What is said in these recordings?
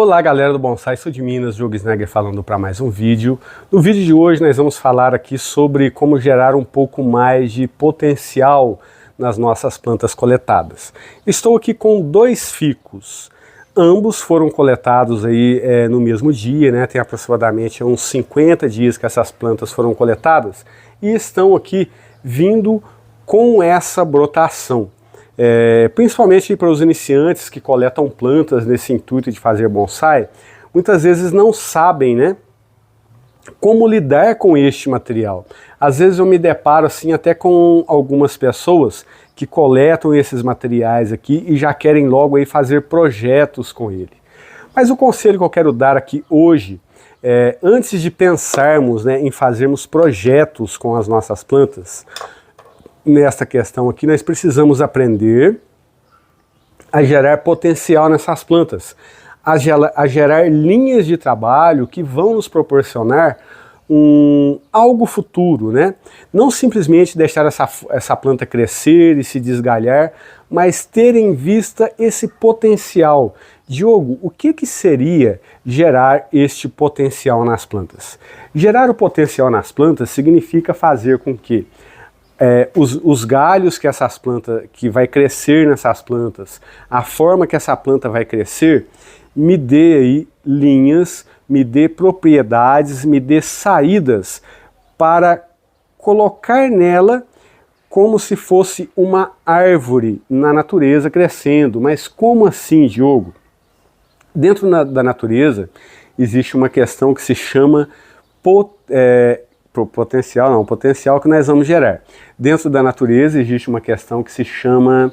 Olá galera do Bonsai, sou de Minas, Diogo Snegger falando para mais um vídeo. No vídeo de hoje nós vamos falar aqui sobre como gerar um pouco mais de potencial nas nossas plantas coletadas. Estou aqui com dois ficus, ambos foram coletados aí no mesmo dia, né? Tem aproximadamente uns 50 dias que essas plantas foram coletadas e estão aqui vindo com essa brotação. Principalmente para os iniciantes que coletam plantas nesse intuito de fazer bonsai, muitas vezes não sabem, né, como lidar com este material. Às vezes eu me deparo assim até com algumas pessoas que coletam esses materiais aqui e já querem logo aí fazer projetos com ele. Mas o conselho que eu quero dar aqui hoje antes de pensarmos, né, em fazermos projetos com as nossas plantas, nesta questão aqui, nós precisamos aprender a gerar potencial nessas plantas, a gerar linhas de trabalho que vão nos proporcionar algo futuro, né? Não simplesmente deixar essa planta crescer e se desgalhar, mas ter em vista esse potencial. Diogo, o que seria gerar este potencial nas plantas? Gerar o potencial nas plantas significa fazer com que os galhos que essas plantas, que vai crescer nessas plantas, a forma que essa planta vai crescer, me dê aí linhas, me dê propriedades, me dê saídas para colocar nela como se fosse uma árvore na natureza crescendo. Mas como assim, Diogo? Dentro da natureza existe uma questão que se chama potencial que nós vamos gerar. Dentro da natureza existe uma questão que se chama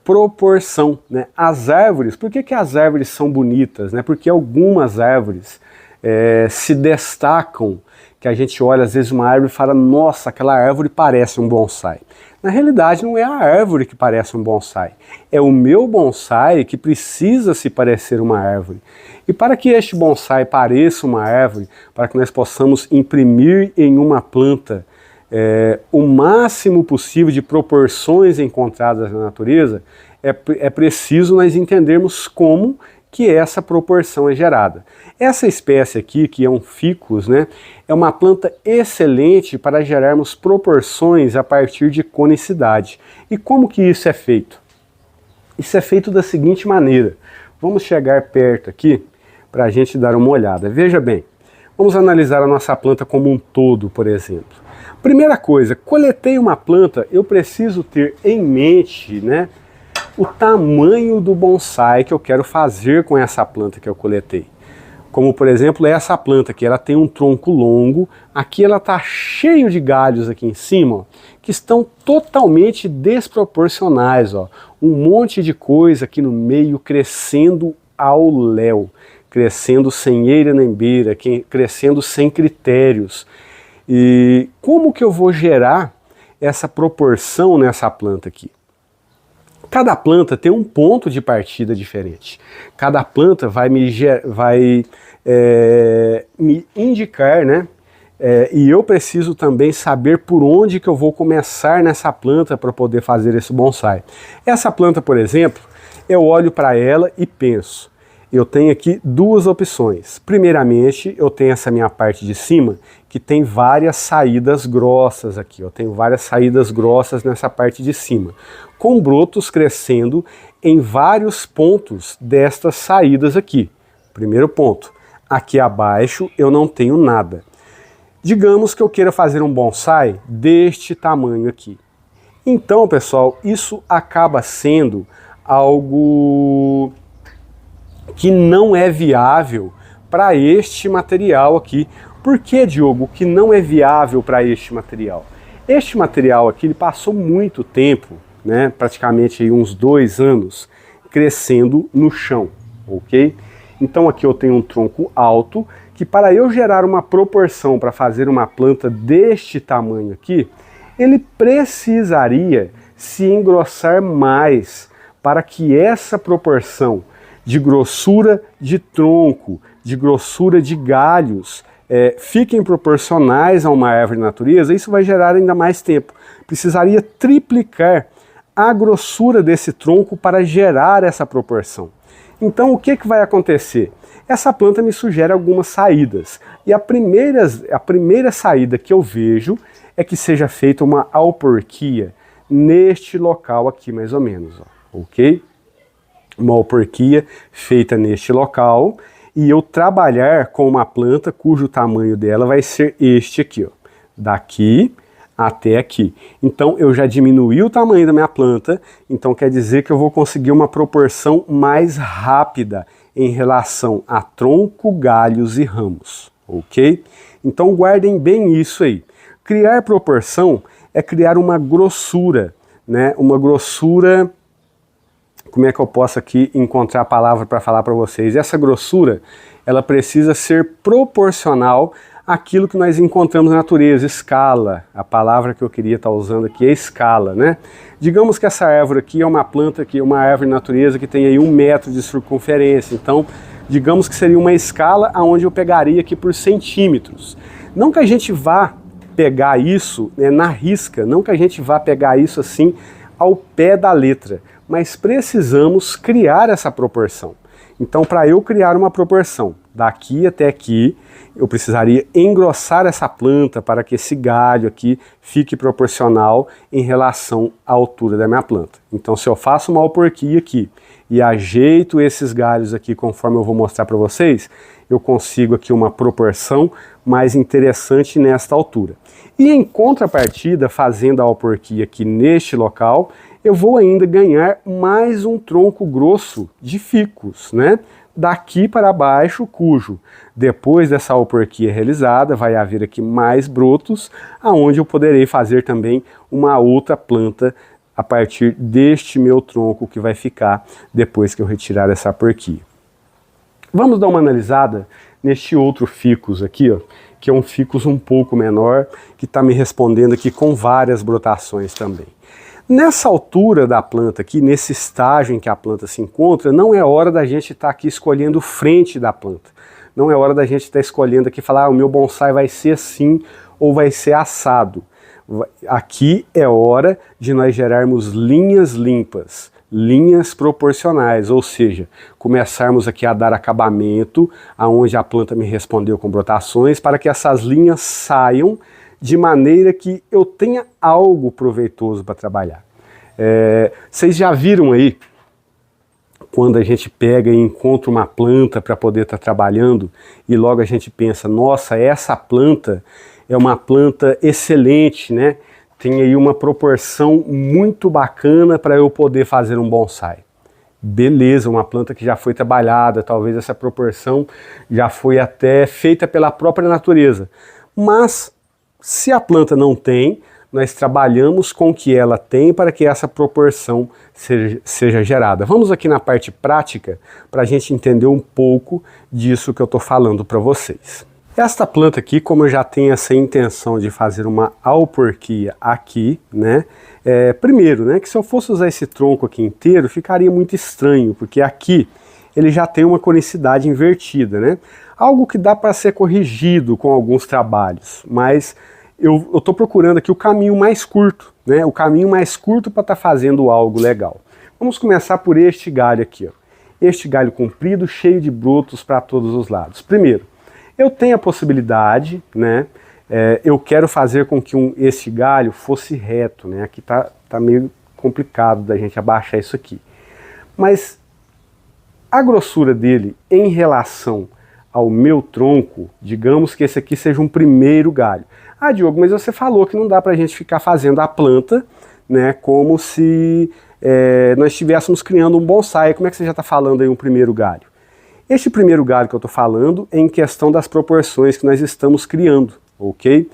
proporção, né? As árvores, por que as árvores são bonitas, né? Porque algumas árvores se destacam, que a gente olha às vezes uma árvore e fala, nossa, aquela árvore parece um bonsai. Na realidade não é a árvore que parece um bonsai, é o meu bonsai que precisa se parecer uma árvore. E para que este bonsai pareça uma árvore, para que nós possamos imprimir em uma planta o máximo possível de proporções encontradas na natureza, é preciso nós entendermos como que essa proporção é gerada. Essa espécie aqui, que é um ficus, né, é uma planta excelente para gerarmos proporções a partir de conicidade. E como que isso é feito? Isso é feito da seguinte maneira. Vamos chegar perto aqui para a gente dar uma olhada. Veja bem, vamos analisar a nossa planta como um todo, por exemplo. Primeira coisa, coletei uma planta, eu preciso ter em mente, né, o tamanho do bonsai que eu quero fazer com essa planta que eu coletei. Como por exemplo essa planta aqui, ela tem um tronco longo, aqui ela está cheio de galhos aqui em cima, ó, que estão totalmente desproporcionais, ó. Um monte de coisa aqui no meio crescendo ao léu, crescendo sem eira nem beira, crescendo sem critérios. E como que eu vou gerar essa proporção nessa planta aqui? Cada planta tem um ponto de partida diferente. Cada planta vai me indicar, né? E eu preciso também saber por onde que eu vou começar nessa planta para poder fazer esse bonsai. Essa planta, por exemplo, eu olho para ela e penso, eu tenho aqui duas opções. Primeiramente, eu tenho essa minha parte de cima, que tem várias saídas grossas aqui. Eu tenho várias saídas grossas nessa parte de cima, com brotos crescendo em vários pontos destas saídas aqui. Primeiro ponto. Aqui abaixo eu não tenho nada. Digamos que eu queira fazer um bonsai deste tamanho aqui. Então, pessoal, isso acaba sendo algo que não é viável para este material aqui. Por que, Diogo, que não é viável para este material? Este material aqui ele passou muito tempo, né, praticamente aí uns 2 anos, crescendo no chão, ok? Então aqui eu tenho um tronco alto, que para eu gerar uma proporção para fazer uma planta deste tamanho aqui, ele precisaria se engrossar mais para que essa proporção de grossura de tronco, de grossura de galhos, fiquem proporcionais a uma árvore de natureza. Isso vai gerar ainda mais tempo. Precisaria triplicar a grossura desse tronco para gerar essa proporção. Então o que vai acontecer? Essa planta me sugere algumas saídas, e a primeira saída que eu vejo é que seja feita uma alporquia neste local aqui mais ou menos, ó, ok? Uma alporquia feita neste local, e eu trabalhar com uma planta cujo tamanho dela vai ser este aqui, ó, daqui até aqui. Então eu já diminuí o tamanho da minha planta, então quer dizer que eu vou conseguir uma proporção mais rápida em relação a tronco, galhos e ramos, ok? Então guardem bem isso aí. Criar proporção é criar uma grossura, né? Uma grossura, como é que eu posso aqui encontrar a palavra para falar para vocês? Essa grossura, ela precisa ser proporcional àquilo que nós encontramos na natureza, escala. A palavra que eu queria estar usando aqui é escala, né? Digamos que essa árvore aqui é uma planta, que é uma árvore de natureza que tem aí 1 metro de circunferência. Então, digamos que seria uma escala onde eu pegaria aqui por centímetros. Não que a gente vá pegar isso, né, na risca, não que a gente vá pegar isso assim ao pé da letra, mas precisamos criar essa proporção. Então, para eu criar uma proporção daqui até aqui, eu precisaria engrossar essa planta para que esse galho aqui fique proporcional em relação à altura da minha planta. Então, se eu faço uma alporquia aqui e ajeito esses galhos aqui conforme eu vou mostrar para vocês, eu consigo aqui uma proporção mais interessante nesta altura. E em contrapartida, fazendo a alporquia aqui neste local, eu vou ainda ganhar mais um tronco grosso de ficus, né? Daqui para baixo, cujo depois dessa alporquia realizada vai haver aqui mais brotos, aonde eu poderei fazer também uma outra planta a partir deste meu tronco que vai ficar depois que eu retirar essa alporquia. Vamos dar uma analisada neste outro ficus aqui, ó, que é um ficus um pouco menor, que está me respondendo aqui com várias brotações também. Nessa altura da planta aqui, nesse estágio em que a planta se encontra, não é hora da gente estar aqui escolhendo frente da planta. Não é hora da gente estar escolhendo aqui, falar, o meu bonsai vai ser assim ou vai ser assado. Aqui é hora de nós gerarmos linhas limpas, linhas proporcionais, ou seja, começarmos aqui a dar acabamento aonde a planta me respondeu com brotações, para que essas linhas saiam de maneira que eu tenha algo proveitoso para trabalhar. Vocês já viram aí, quando a gente pega e encontra uma planta para poder estar trabalhando, e logo a gente pensa, nossa, essa planta é uma planta excelente, né? Tem aí uma proporção muito bacana para eu poder fazer um bonsai. Beleza, uma planta que já foi trabalhada, talvez essa proporção já foi até feita pela própria natureza. Mas, se a planta não tem, nós trabalhamos com o que ela tem para que essa proporção seja gerada. Vamos aqui na parte prática para a gente entender um pouco disso que eu estou falando para vocês. Esta planta aqui, como eu já tenho essa intenção de fazer uma alporquia aqui, né? Primeiro, né, que se eu fosse usar esse tronco aqui inteiro, ficaria muito estranho, porque aqui ele já tem uma conicidade invertida, né? Algo que dá para ser corrigido com alguns trabalhos, mas eu estou procurando aqui o caminho mais curto, né? O caminho mais curto para estar fazendo algo legal. Vamos começar por este galho aqui, ó. Este galho comprido, cheio de brotos para todos os lados. Primeiro, eu tenho a possibilidade, né? Eu quero fazer com que esse galho fosse reto, né? Aqui tá meio complicado da gente abaixar isso aqui. Mas a grossura dele em relação ao meu tronco, digamos que esse aqui seja um primeiro galho. Ah, Diogo, mas você falou que não dá pra gente ficar fazendo a planta, né? Como se nós estivéssemos criando um bonsai. Como é que você já está falando aí um primeiro galho? Este primeiro galho que eu estou falando é em questão das proporções que nós estamos criando, ok?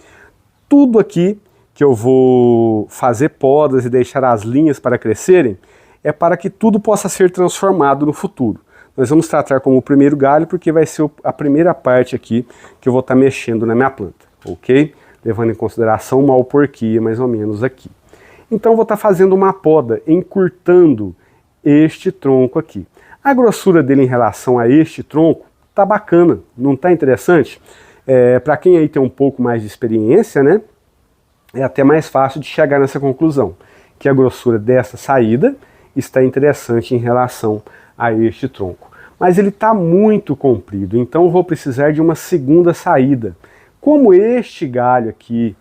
Tudo aqui que eu vou fazer podas e deixar as linhas para crescerem é para que tudo possa ser transformado no futuro. Nós vamos tratar como o primeiro galho porque vai ser a primeira parte aqui que eu vou estar mexendo na minha planta, ok? Levando em consideração uma alporquia mais ou menos aqui. Então eu vou estar fazendo uma poda, encurtando este tronco aqui. A grossura dele em relação a este tronco tá bacana, não tá interessante? Para quem aí tem um pouco mais de experiência, né, é até mais fácil de chegar nessa conclusão, que a grossura dessa saída está interessante em relação a este tronco. mas ele está muito comprido, então eu vou precisar de uma segunda saída. Como este galho aqui,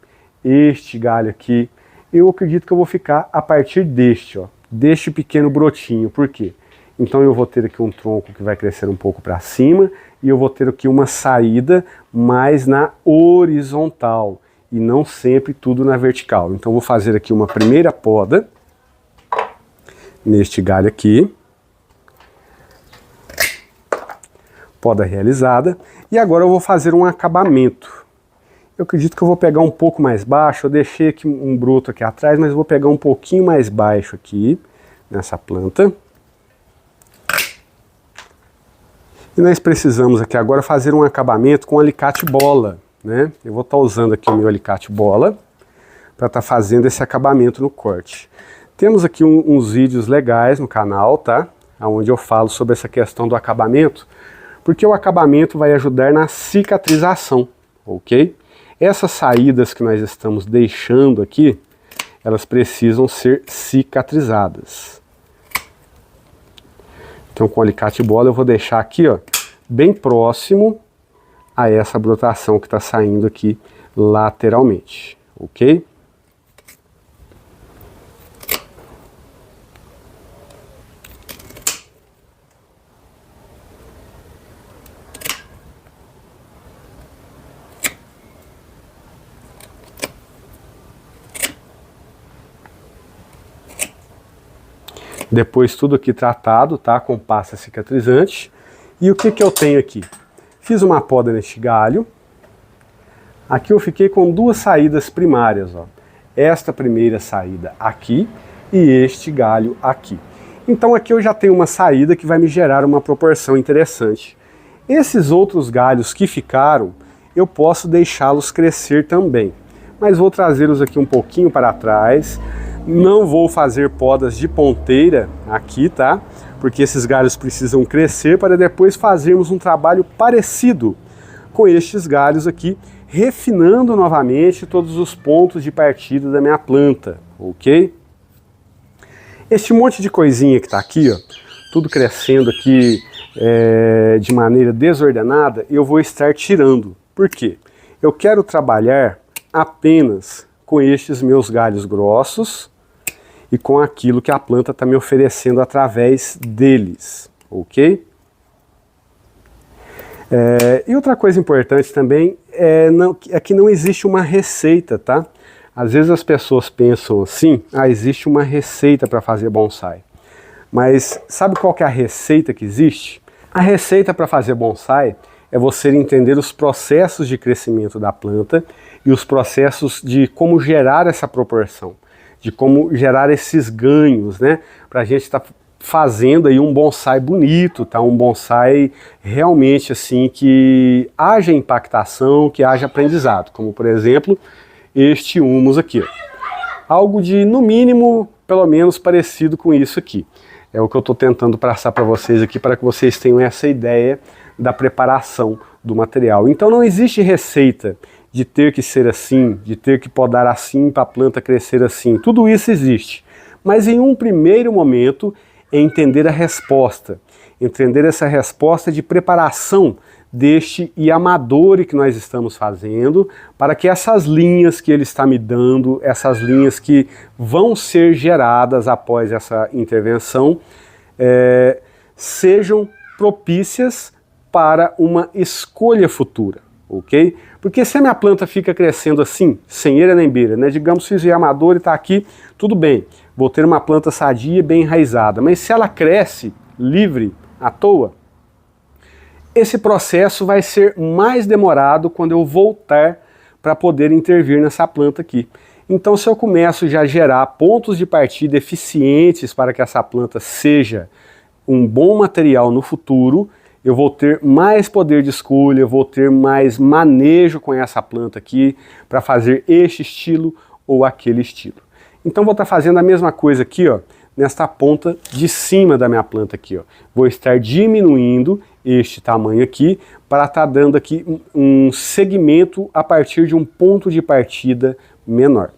eu acredito que eu vou ficar a partir deste, ó, deste pequeno brotinho. Por quê? Então eu vou ter aqui um tronco que vai crescer um pouco para cima e eu vou ter aqui uma saída mais na horizontal e não sempre tudo na vertical. Então eu vou fazer aqui uma primeira poda neste galho aqui. Poda realizada. E agora eu vou fazer um acabamento. Eu acredito que eu vou pegar um pouco mais baixo. Eu deixei aqui um broto aqui atrás, mas eu vou pegar um pouquinho mais baixo aqui nessa planta. E nós precisamos aqui agora fazer um acabamento com alicate bola, né? Eu vou estar usando aqui o meu alicate bola para estar fazendo esse acabamento no corte. Temos aqui uns vídeos legais no canal, tá? Onde eu falo sobre essa questão do acabamento, porque o acabamento vai ajudar na cicatrização, ok? Essas saídas que nós estamos deixando aqui, elas precisam ser cicatrizadas. Então com o alicate bola eu vou deixar aqui, ó, bem próximo a essa brotação que está saindo aqui lateralmente, ok? Depois tudo aqui tratado, tá? Com pasta cicatrizante. E o que que eu tenho aqui? Fiz uma poda neste galho. Aqui eu fiquei com duas saídas primárias, ó. Esta primeira saída aqui e este galho aqui. Então aqui eu já tenho uma saída que vai me gerar uma proporção interessante. Esses outros galhos que ficaram, eu posso deixá-los crescer também. Mas vou trazê-los aqui um pouquinho para trás. Não vou fazer podas de ponteira aqui, tá? Porque esses galhos precisam crescer para depois fazermos um trabalho parecido com estes galhos aqui, refinando novamente todos os pontos de partida da minha planta, ok? Este monte de coisinha que tá aqui, ó, tudo crescendo aqui de maneira desordenada, eu vou estar tirando. Por quê? Eu quero trabalhar apenas com estes meus galhos grossos e com aquilo que a planta está me oferecendo através deles, ok? E outra coisa importante também é que não existe uma receita, tá? Às vezes as pessoas pensam assim, existe uma receita para fazer bonsai. Mas sabe qual que é a receita que existe? A receita para fazer bonsai é você entender os processos de crescimento da planta e os processos de como gerar essa proporção, de como gerar esses ganhos, né? Para a gente estar fazendo aí um bonsai bonito, tá? Um bonsai realmente assim que haja impactação, que haja aprendizado, como por exemplo este humus aqui. Algo de, no mínimo, pelo menos parecido com isso aqui. É o que eu estou tentando passar para vocês aqui, para que vocês tenham essa ideia da preparação do material. Então não existe receita de ter que ser assim, de ter que podar assim para a planta crescer assim. Tudo isso existe. Mas em um primeiro momento é entender a resposta. Entender essa resposta de preparação deste iamadore que nós estamos fazendo, para que essas linhas que ele está me dando, essas linhas que vão ser geradas após essa intervenção, sejam propícias para uma escolha futura, ok? Porque se a minha planta fica crescendo assim, sem eira nem beira, né? Digamos, fiz o iamadore e está aqui, tudo bem, vou ter uma planta sadia e bem enraizada, mas se ela cresce livre, à toa, esse processo vai ser mais demorado quando eu voltar para poder intervir nessa planta aqui. Então, se eu começo já a gerar pontos de partida eficientes para que essa planta seja um bom material no futuro, eu vou ter mais poder de escolha, eu vou ter mais manejo com essa planta aqui para fazer este estilo ou aquele estilo. Então, vou estar fazendo a mesma coisa aqui, ó, nesta ponta de cima da minha planta aqui, ó. Vou estar diminuindo este tamanho aqui para estar dando aqui um segmento a partir de um ponto de partida menor.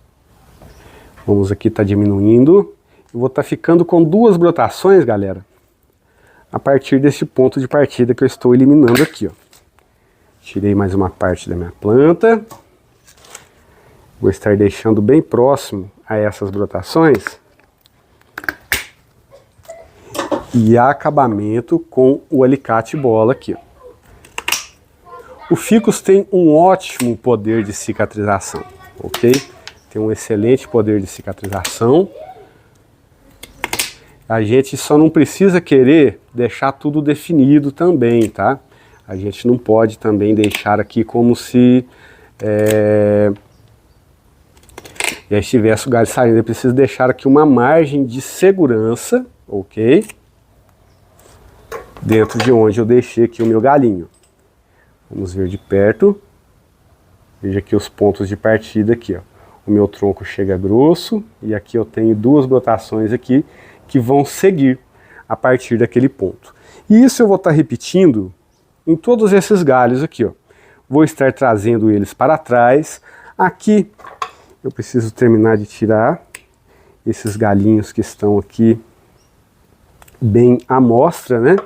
Vamos aqui estar diminuindo. Eu vou estar ficando com duas brotações, galera, a partir desse ponto de partida que eu estou eliminando aqui, ó. Tirei mais uma parte da minha planta. Vou estar deixando bem próximo a essas brotações. E acabamento com o alicate bola aqui, ó. O ficus tem um ótimo poder de cicatrização, ok? Tem um excelente poder de cicatrização. A gente só não precisa querer deixar tudo definido também, tá? A gente não pode também deixar aqui como se já estivesse o galho saindo. Eu preciso deixar aqui uma margem de segurança, ok? Dentro de onde eu deixei aqui o meu galinho. Vamos ver de perto. Veja aqui os pontos de partida aqui, ó. O meu tronco chega grosso e aqui eu tenho duas brotações aqui que vão seguir a partir daquele ponto. E isso eu vou estar repetindo em todos esses galhos aqui, ó. Vou estar trazendo eles para trás. Aqui eu preciso terminar de tirar esses galinhos que estão aqui bem à mostra, né?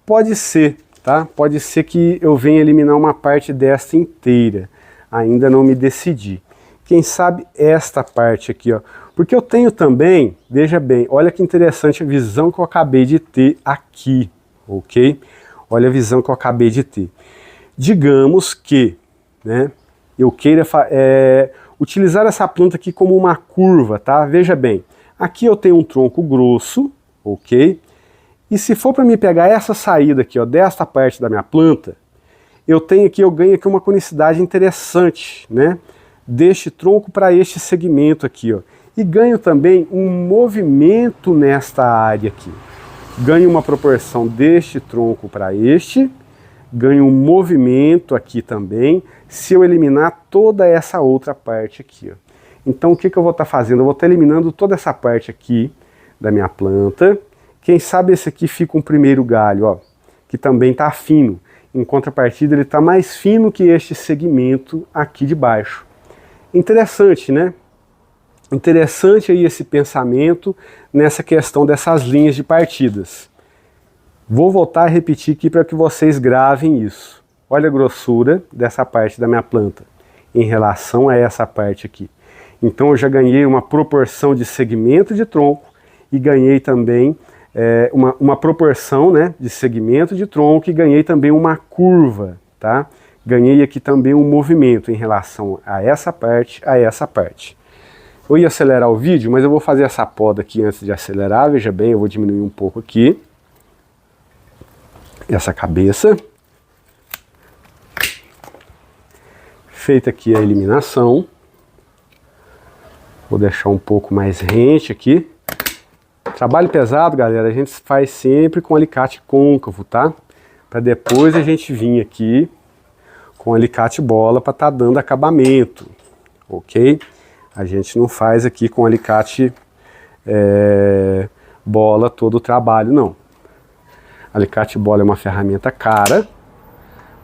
Pode ser, tá? Pode ser que eu venha eliminar uma parte desta inteira. Ainda não me decidi. Quem sabe esta parte aqui, ó. Porque eu tenho também, veja bem, olha que interessante a visão que eu acabei de ter aqui, ok? Olha a visão que eu acabei de ter. Digamos que, né, eu queira utilizar essa planta aqui como uma curva, tá? Veja bem, aqui eu tenho um tronco grosso, ok? E se for para me pegar essa saída aqui, ó, desta parte da minha planta, eu ganho aqui uma conicidade interessante, né? Deste tronco para este segmento aqui, ó. E ganho também um movimento nesta área aqui. Ganho uma proporção deste tronco para este, ganho um movimento aqui também, se eu eliminar toda essa outra parte aqui, ó. Então o que eu vou estar fazendo? Eu vou estar eliminando toda essa parte aqui da minha planta. Quem sabe esse aqui fica um primeiro galho, ó, que também está fino. Em contrapartida, ele está mais fino que este segmento aqui de baixo. Interessante, né? Interessante aí esse pensamento nessa questão dessas linhas de partidas. Vou voltar a repetir aqui para que vocês gravem isso. Olha a grossura dessa parte da minha planta em relação a essa parte aqui. Então eu já ganhei uma proporção de segmento de tronco e ganhei também uma proporção, né, de segmento de tronco e ganhei também uma curva, tá? Ganhei aqui também um movimento em relação a essa parte, Eu ia acelerar o vídeo, mas eu vou fazer essa poda aqui antes de acelerar. Veja bem, eu vou diminuir um pouco aqui essa cabeça. Feita aqui a eliminação. Vou deixar um pouco mais rente aqui. Trabalho pesado, galera, a gente faz sempre com alicate côncavo, tá? Para depois a gente vir aqui com alicate bola para estar dando acabamento, ok? A gente não faz aqui com alicate bola todo o trabalho, não. Alicate bola é uma ferramenta cara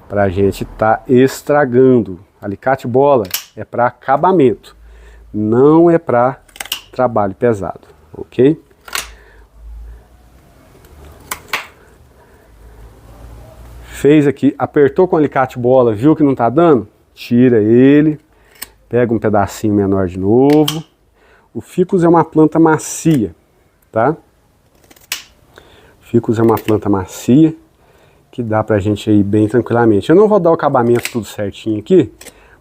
para a gente estar estragando. Alicate bola é para acabamento, não é para trabalho pesado, ok? Fez aqui, apertou com o alicate bola, viu que não está dando? Tira ele, pega um pedacinho menor de novo. O ficus é uma planta macia, tá? Ficus é uma planta macia que dá pra gente ir bem tranquilamente. Eu não vou dar o acabamento tudo certinho aqui,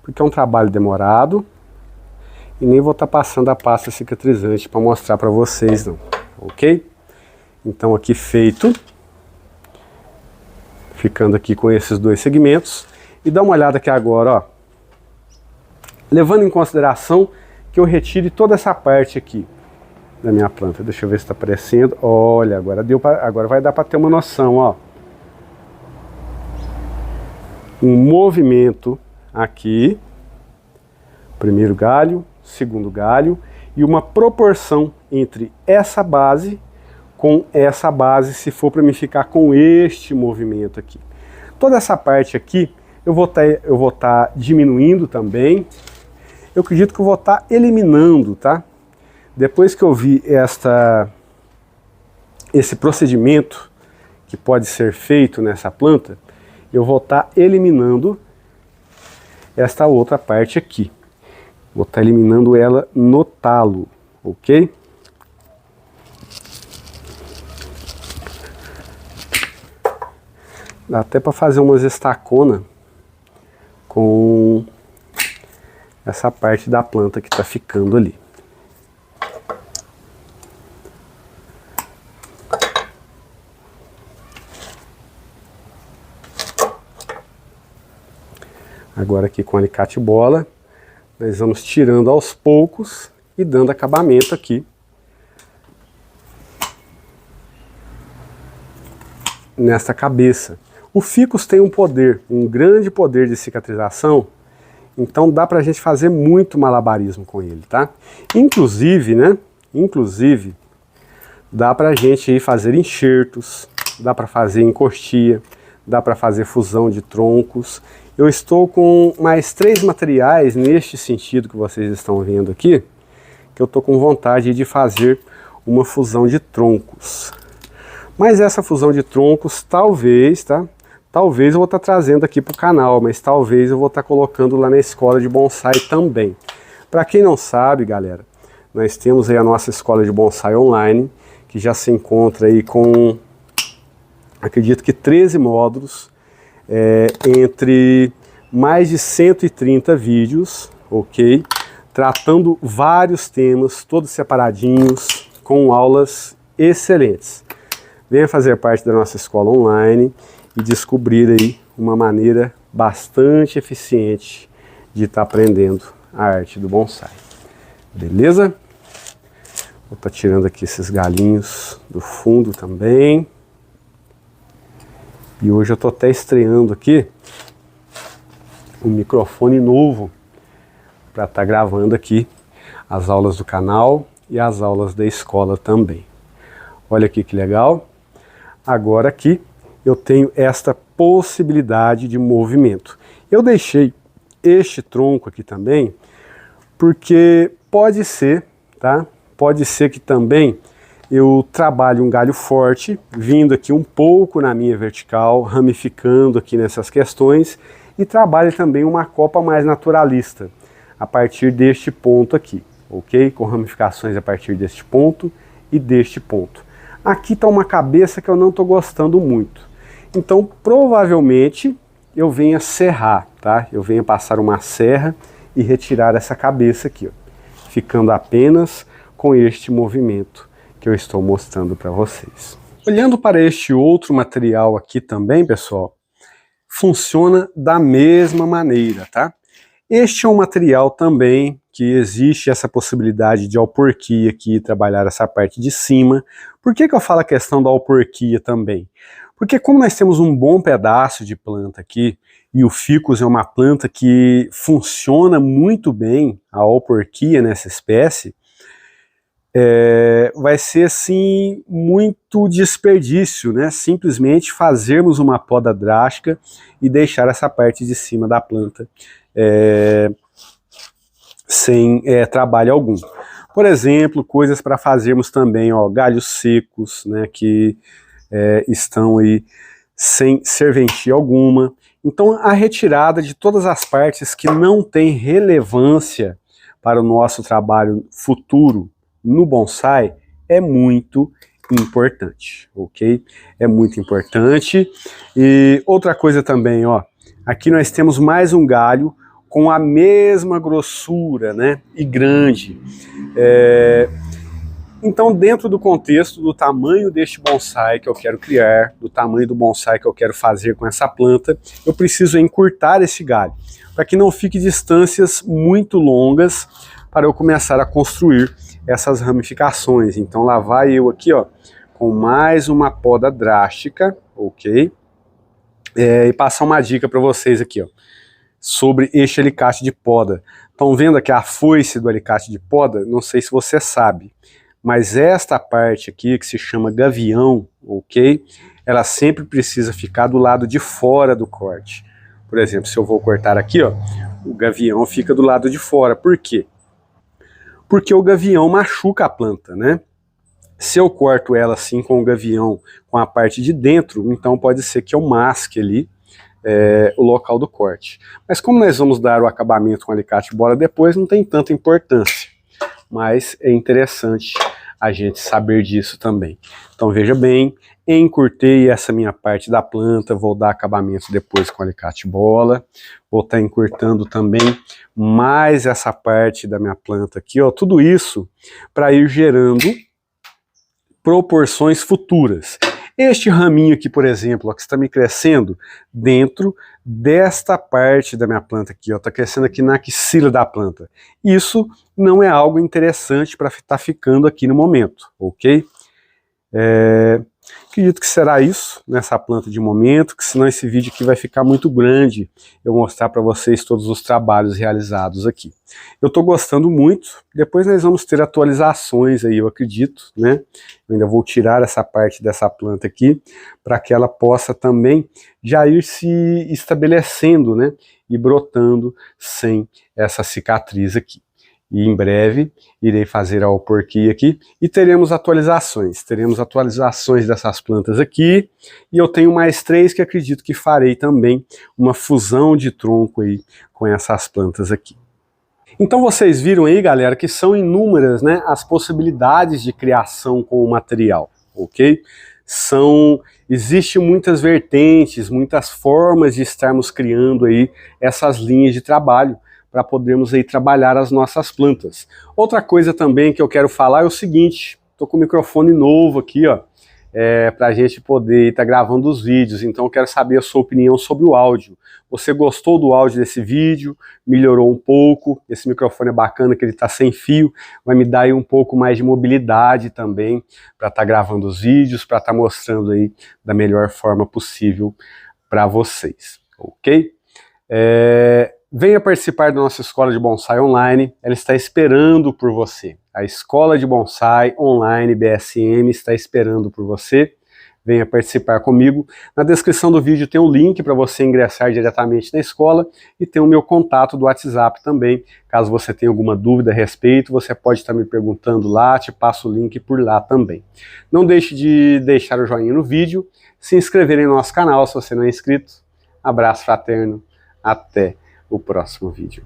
porque é um trabalho demorado e nem vou estar passando a pasta cicatrizante para mostrar para vocês, não, ok? Então aqui feito. Ficando aqui com esses dois segmentos. E dá uma olhada aqui agora, ó. Levando em consideração que eu retire toda essa parte aqui da minha planta. Deixa eu ver se está aparecendo. Olha, agora vai dar para ter uma noção, ó. Um movimento aqui. Primeiro galho, segundo galho. E uma proporção entre essa base com essa base, se for para me ficar com este movimento aqui. Toda essa parte aqui, eu vou estar diminuindo também. Eu acredito que eu vou estar eliminando, tá? Depois que eu vi esse procedimento que pode ser feito nessa planta, eu vou estar eliminando esta outra parte aqui. Vou estar eliminando ela no talo, ok? Dá até para fazer umas estaconas com essa parte da planta que está ficando ali. Agora aqui com o alicate bola, nós vamos tirando aos poucos e dando acabamento aqui nesta cabeça. O ficus tem um poder, um grande poder de cicatrização, então dá pra gente fazer muito malabarismo com ele, tá? Inclusive, né? Inclusive, dá pra gente aí fazer enxertos, dá pra fazer encoxia, dá pra fazer fusão de troncos. Eu estou com mais 3 materiais neste sentido que vocês estão vendo aqui, que eu tô com vontade de fazer uma fusão de troncos. Mas essa fusão de troncos, talvez, tá? Talvez eu vou estar trazendo aqui para o canal, mas talvez eu vou estar colocando lá na escola de bonsai também. Para quem não sabe, galera, nós temos aí a nossa escola de bonsai online, que já se encontra aí com, acredito que 13 módulos, entre mais de 130 vídeos, ok? Tratando vários temas, todos separadinhos, com aulas excelentes. Venha fazer parte da nossa escola online e descobrir aí uma maneira bastante eficiente de estar aprendendo a arte do bonsai. Beleza? Vou estar tirando aqui esses galinhos do fundo também. E hoje eu estou até estreando aqui um microfone novo para estar gravando aqui as aulas do canal e as aulas da escola também. Olha aqui que legal. Agora aqui eu tenho esta possibilidade de movimento. Eu deixei este tronco aqui também, porque pode ser, tá? Pode ser que também eu trabalhe um galho forte, vindo aqui um pouco na minha vertical, ramificando aqui nessas questões, e trabalhe também uma copa mais naturalista, a partir deste ponto aqui, ok? Com ramificações a partir deste ponto e deste ponto. Aqui está uma cabeça que eu não estou gostando muito. Então, provavelmente, eu venha serrar, tá? Eu venha passar uma serra e retirar essa cabeça aqui, ó, ficando apenas com este movimento que eu estou mostrando para vocês. Olhando para este outro material aqui também, pessoal, funciona da mesma maneira, tá? Este é um material também que existe essa possibilidade de alporquia aqui, trabalhar essa parte de cima. Por que eu falo a questão da alporquia também? Porque como nós temos um bom pedaço de planta aqui, e o ficus é uma planta que funciona muito bem, a alporquia nessa espécie, vai ser assim muito desperdício, né? Simplesmente fazermos uma poda drástica e deixar essa parte de cima da planta sem trabalho algum. Por exemplo, coisas para fazermos também, ó, galhos secos, né, que estão aí sem serventia alguma. Então a retirada de todas as partes que não têm relevância para o nosso trabalho futuro no bonsai é muito importante, ok? É muito importante. E outra coisa também, ó, aqui nós temos mais um galho com a mesma grossura, né, e grande. Então, dentro do contexto do tamanho deste bonsai que eu quero criar, do tamanho do bonsai que eu quero fazer com essa planta, eu preciso encurtar esse galho, para que não fique distâncias muito longas para eu começar a construir essas ramificações. Então lá vai eu aqui, ó, com mais uma poda drástica, ok? E passar uma dica para vocês aqui, ó, sobre este alicate de poda. Estão vendo aqui a foice do alicate de poda? Não sei se você sabe, mas esta parte aqui, que se chama gavião, ok? Ela sempre precisa ficar do lado de fora do corte. Por exemplo, se eu vou cortar aqui, ó, o gavião fica do lado de fora. Por quê? Porque o gavião machuca a planta, né? Se eu corto ela assim com o gavião, com a parte de dentro, então pode ser que eu masque ali o local do corte. Mas como nós vamos dar o acabamento com alicate bola depois, não tem tanta importância. Mas é interessante a gente saber disso também. Então veja bem, encurtei essa minha parte da planta, vou dar acabamento depois com alicate bola, vou estar encurtando também mais essa parte da minha planta aqui, ó, tudo isso para ir gerando proporções futuras. Este raminho aqui, por exemplo, ó, que está me crescendo dentro desta parte da minha planta aqui, ó, está crescendo aqui na axila da planta. Isso não é algo interessante para estar ficando aqui no momento, ok? Acredito que será isso nessa planta de momento, que senão esse vídeo aqui vai ficar muito grande eu mostrar para vocês todos os trabalhos realizados aqui. Eu estou gostando muito, depois nós vamos ter atualizações aí, eu acredito, né? Eu ainda vou tirar essa parte dessa planta aqui, para que ela possa também já ir se estabelecendo, né? E brotando sem essa cicatriz aqui. E em breve irei fazer a alporquia aqui e teremos atualizações dessas plantas aqui, e eu tenho mais 3 que acredito que farei também uma fusão de tronco aí com essas plantas aqui. Então vocês viram aí, galera, que são inúmeras, né, as possibilidades de criação com o material, ok? Existem muitas vertentes, muitas formas de estarmos criando aí essas linhas de trabalho, para podermos aí trabalhar as nossas plantas. Outra coisa também que eu quero falar é o seguinte, estou com o microfone novo aqui, ó, para a gente poder estar gravando os vídeos, então eu quero saber a sua opinião sobre o áudio. Você gostou do áudio desse vídeo? Melhorou um pouco? Esse microfone é bacana, que ele está sem fio, vai me dar aí um pouco mais de mobilidade também, para estar gravando os vídeos, para estar mostrando aí da melhor forma possível para vocês, ok? Venha participar da nossa Escola de Bonsai Online, ela está esperando por você. A Escola de Bonsai Online BSM está esperando por você. Venha participar comigo. Na descrição do vídeo tem um link para você ingressar diretamente na escola e tem o meu contato do WhatsApp também. Caso você tenha alguma dúvida a respeito, você pode estar me perguntando lá, te passo o link por lá também. Não deixe de deixar o joinha no vídeo, se inscrever em nosso canal se você não é inscrito. Abraço fraterno, até o próximo vídeo.